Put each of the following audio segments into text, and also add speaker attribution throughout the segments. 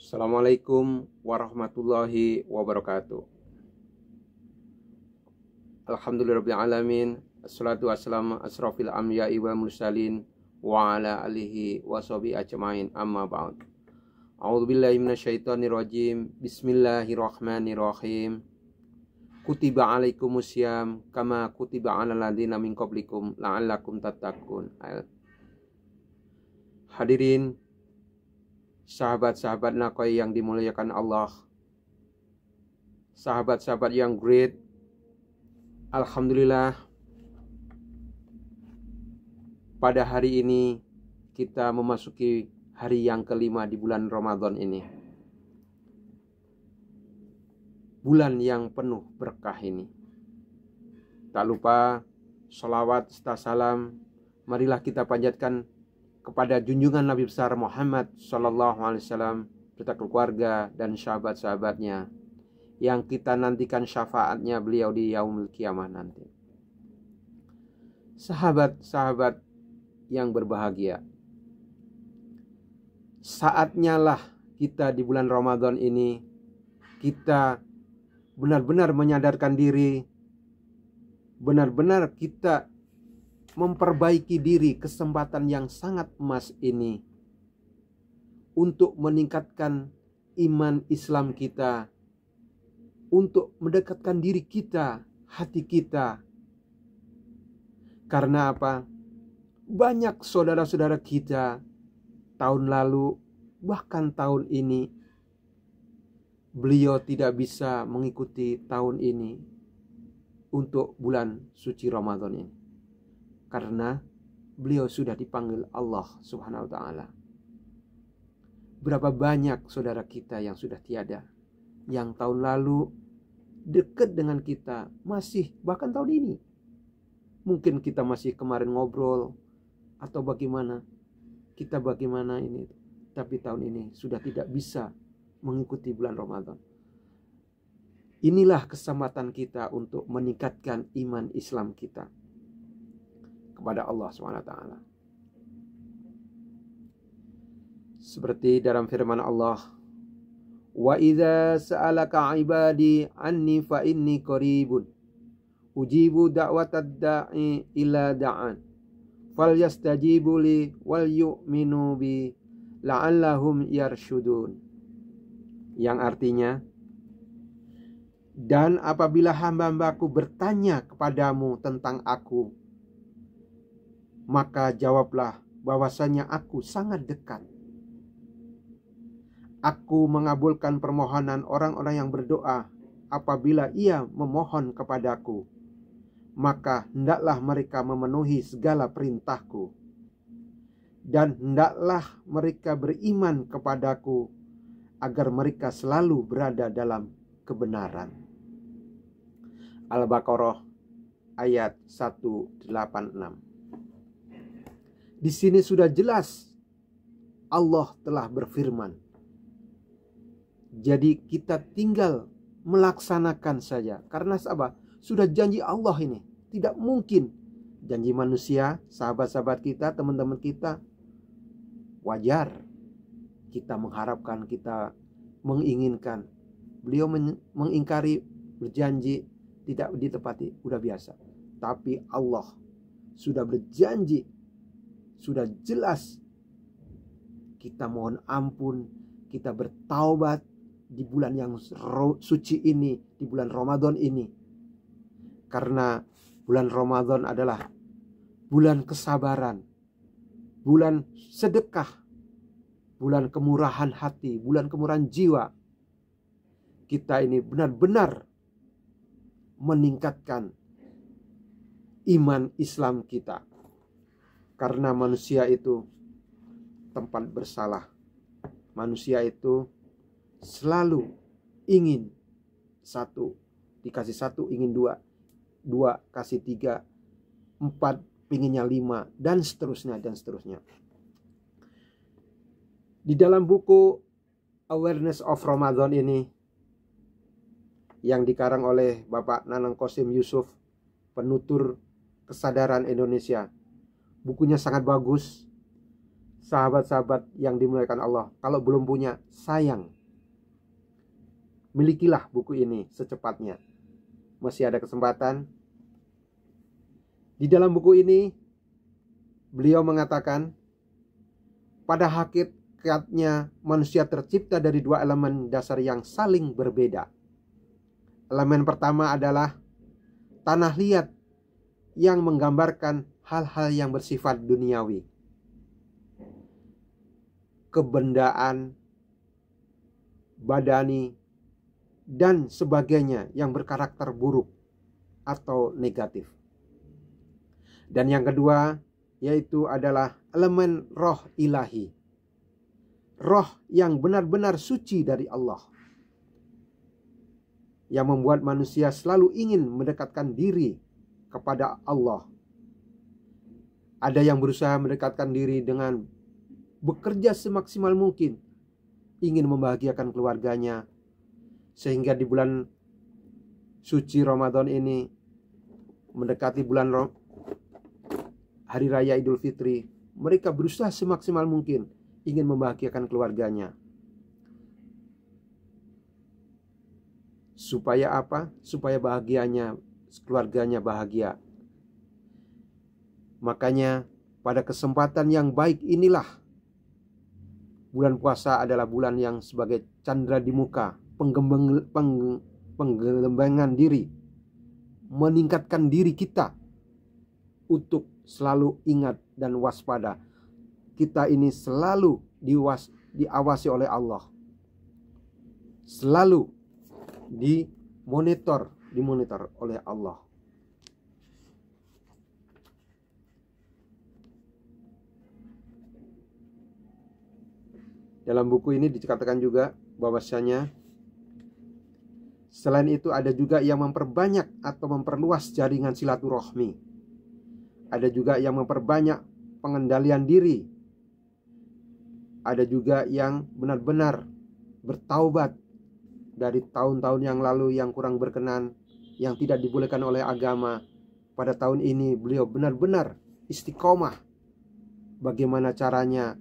Speaker 1: Assalamualaikum warahmatullahi wabarakatuh. Alhamdulillahirabbil alamin. Assalatu wassalamu asrofil anbiya'i wal mursalin wa ala alihi wa sahbihi ajmain, amma ba'd. A'udzubillahi minasyaitonir rajim. Bismillahirrahmanirrahim. Kutiba alaikumusiyam kama kutiba alal ladzina min qablikum la'allakum tattaqun. Hadirin sahabat-sahabat Nakoi yang dimuliakan Allah, sahabat-sahabat yang great, alhamdulillah pada hari ini kita memasuki hari yang kelima di bulan Ramadan ini. Bulan yang penuh berkah ini. Tak lupa sholawat serta salam marilah kita panjatkan kepada junjungan Nabi besar Muhammad SAW serta keluarga dan sahabat-sahabatnya yang kita nantikan syafaatnya beliau di yaumul kiamah nanti. Sahabat-sahabat yang berbahagia, saatnya lah kita di bulan Ramadan ini kita benar-benar menyadarkan diri, benar-benar kita memperbaiki diri, kesempatan yang sangat emas ini untuk meningkatkan iman Islam kita, untuk mendekatkan diri kita, hati kita. Karena apa? Banyak saudara-saudara kita tahun lalu, bahkan tahun ini, beliau tidak bisa mengikuti tahun ini untuk bulan suci Ramadan ini. Karena beliau sudah dipanggil Allah Subhanahu wa ta'ala. Berapa banyak saudara kita yang sudah tiada, yang tahun lalu dekat dengan kita, masih bahkan tahun ini. Mungkin kita masih kemarin ngobrol atau bagaimana, kita bagaimana ini, tapi tahun ini sudah tidak bisa mengikuti bulan Ramadan. Inilah kesempatan kita untuk meningkatkan iman Islam kita kepada Allah SWT. Seperti dalam firman Allah, wa idza sa'alaka ibadi anni fa inni qaribun ujibu da'watad da'i ila da'an falyastajibu li wal yu'minu bi la'allahum yarshudun. Yang artinya, dan apabila hamba-hambaku bertanya kepadamu tentang aku, maka jawablah bahwasanya aku sangat dekat. Aku mengabulkan permohonan orang-orang yang berdoa apabila ia memohon kepadaku. Maka hendaklah mereka memenuhi segala perintahku. Dan hendaklah mereka beriman kepadaku agar mereka selalu berada dalam kebenaran. Al-Baqarah ayat 186. Di sini sudah jelas Allah telah berfirman. Jadi kita tinggal melaksanakan saja. Karena apa? Sudah janji Allah ini. Tidak mungkin janji manusia, sahabat-sahabat kita, teman-teman kita. Wajar kita mengharapkan, kita menginginkan. Beliau mengingkari, berjanji tidak ditepati, udah biasa. Tapi Allah sudah berjanji, sudah jelas. Kita mohon ampun, kita bertaubat di bulan yang suci ini, di bulan Ramadan ini. Karena bulan Ramadan adalah bulan kesabaran, bulan sedekah, bulan kemurahan hati, bulan kemurahan jiwa. Kita ini benar-benar meningkatkan iman Islam kita. Karena manusia itu tempat bersalah. Manusia itu selalu ingin satu, dikasih satu ingin dua, dua kasih tiga, empat pinginnya lima, dan seterusnya dan seterusnya. Di dalam buku Awareness of Ramadan ini yang dikarang oleh Bapak Nanang Qasim Yusuf, penutur kesadaran Indonesia, bukunya sangat bagus. sahabat-sahabat yang dimuliakan Allah, kalau belum punya, sayang. Milikilah buku ini secepatnya. Masih ada kesempatan. Di dalam buku ini beliau mengatakan, pada hakikatnya manusia tercipta dari dua elemen dasar yang saling berbeda. Elemen pertama adalah tanah liat yang menggambarkan hal-hal yang bersifat duniawi, kebendaan, badani, dan sebagainya yang berkarakter buruk atau negatif. Dan yang kedua yaitu adalah elemen roh ilahi, roh yang benar-benar suci dari Allah, yang membuat manusia selalu ingin mendekatkan diri kepada Allah. Ada yang berusaha mendekatkan diri dengan bekerja semaksimal mungkin, ingin membahagiakan keluarganya, sehingga di bulan suci Ramadan ini, mendekati bulan Hari Raya Idul Fitri, mereka berusaha semaksimal mungkin ingin membahagiakan keluarganya. Supaya apa? Supaya keluarganya bahagia. Makanya pada kesempatan yang baik inilah, bulan puasa adalah bulan yang sebagai candra di muka, penggembangan diri, meningkatkan diri kita untuk selalu ingat dan waspada. Kita ini selalu diawasi oleh Allah, selalu dimonitor oleh Allah. Dalam buku ini dikatakan juga bahwasanya selain itu ada juga yang memperbanyak atau memperluas jaringan silaturahmi. Ada juga yang memperbanyak pengendalian diri. Ada juga yang benar-benar bertaubat dari tahun-tahun yang lalu yang kurang berkenan, yang tidak dibolehkan oleh agama. Pada tahun ini beliau benar-benar istiqomah bagaimana caranya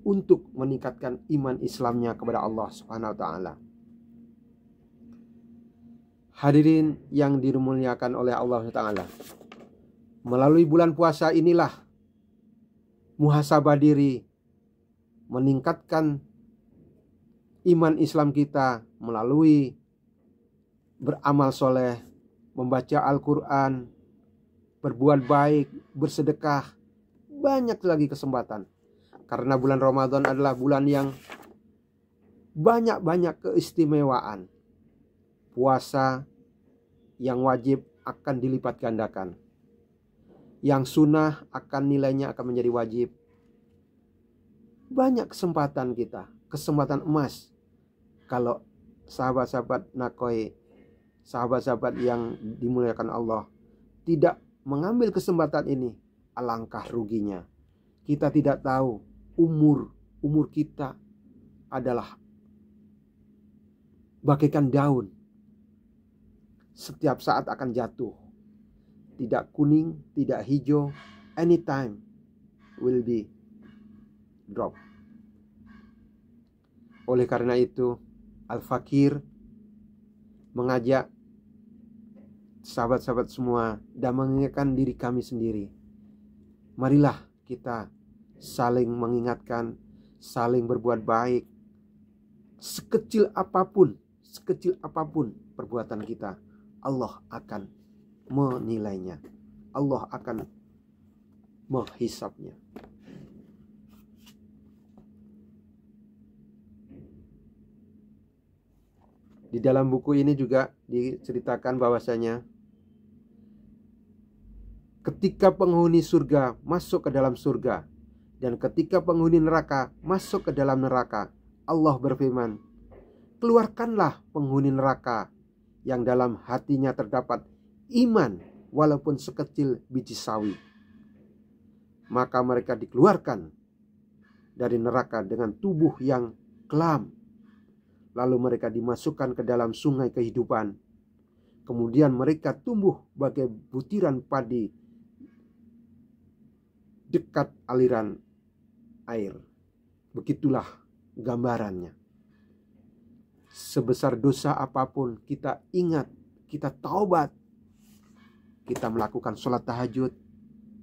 Speaker 1: untuk meningkatkan iman Islamnya kepada Allah Subhanahu wa taala. Hadirin yang dimuliakan oleh Allah taala, melalui bulan puasa inilah muhasabah diri, meningkatkan iman Islam kita melalui beramal soleh, membaca Al-Quran, berbuat baik, bersedekah. Banyak lagi kesempatan. Karena bulan Ramadan adalah bulan yang banyak-banyak keistimewaan. Puasa yang wajib akan dilipat gandakan. Yang sunnah nilainya akan menjadi wajib. Banyak kesempatan kita, kesempatan emas. Kalau sahabat-sahabat nakoi, sahabat-sahabat yang dimuliakan Allah, tidak mengambil kesempatan ini, alangkah ruginya. Kita tidak tahu umur kita adalah bagaikan daun, setiap saat akan jatuh. Tidak kuning, tidak hijau, anytime will be drop. Oleh karena itu, Al-Fakir mengajak sahabat-sahabat semua dan mengingatkan diri kami sendiri. Marilah kita saling mengingatkan, saling berbuat baik. Sekecil apapun perbuatan kita, Allah akan menilainya. Allah akan menghisapnya. Di dalam buku ini juga diceritakan bahwasanya ketika penghuni surga masuk ke dalam surga dan ketika penghuni neraka masuk ke dalam neraka, Allah berfirman, keluarkanlah penghuni neraka yang dalam hatinya terdapat iman walaupun sekecil biji sawi. Maka mereka dikeluarkan dari neraka dengan tubuh yang kelam. Lalu mereka dimasukkan ke dalam sungai kehidupan. Kemudian mereka tumbuh bagai butiran padi dekat aliran air. Begitulah gambarannya. Sebesar dosa apapun kita ingat, kita taubat, kita melakukan sholat tahajud,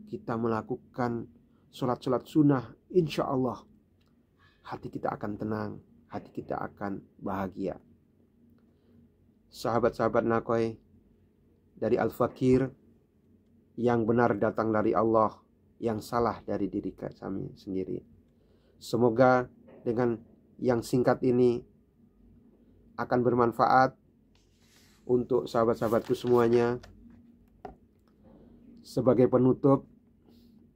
Speaker 1: kita melakukan sholat-sholat sunnah, insya Allah hati kita akan tenang, hati kita akan bahagia. Sahabat-sahabat Nakoi, dari Al-Fakir, yang benar datang dari Allah, yang salah dari diri kami sendiri. Semoga dengan yang singkat ini akan bermanfaat untuk sahabat-sahabatku semuanya. Sebagai penutup,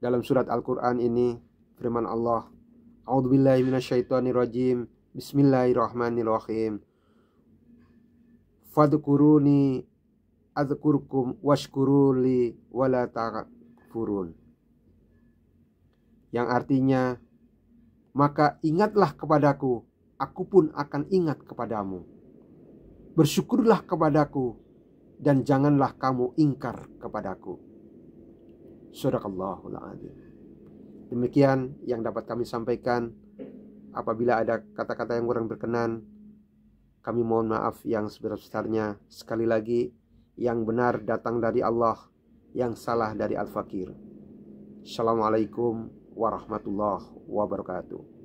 Speaker 1: dalam surat Al-Quran ini firman Allah, A'udzubillahi minasyaitonirrajim, Bismillahirrahmanirrahim. Fadkuruni adzkurkum washkuruli wala takfurun. Yang artinya, maka ingatlah kepadaku, aku pun akan ingat kepadamu. Bersyukurlah kepadaku, dan janganlah kamu ingkar kepadaku. Shadaqallahul adzim. Demikian yang dapat kami sampaikan. Apabila ada kata-kata yang kurang berkenan, kami mohon maaf yang sebesar-besarnya. Sekali lagi, yang benar datang dari Allah, yang salah dari Al-Fakir. Assalamualaikum warahmatullahi wabarakatuh.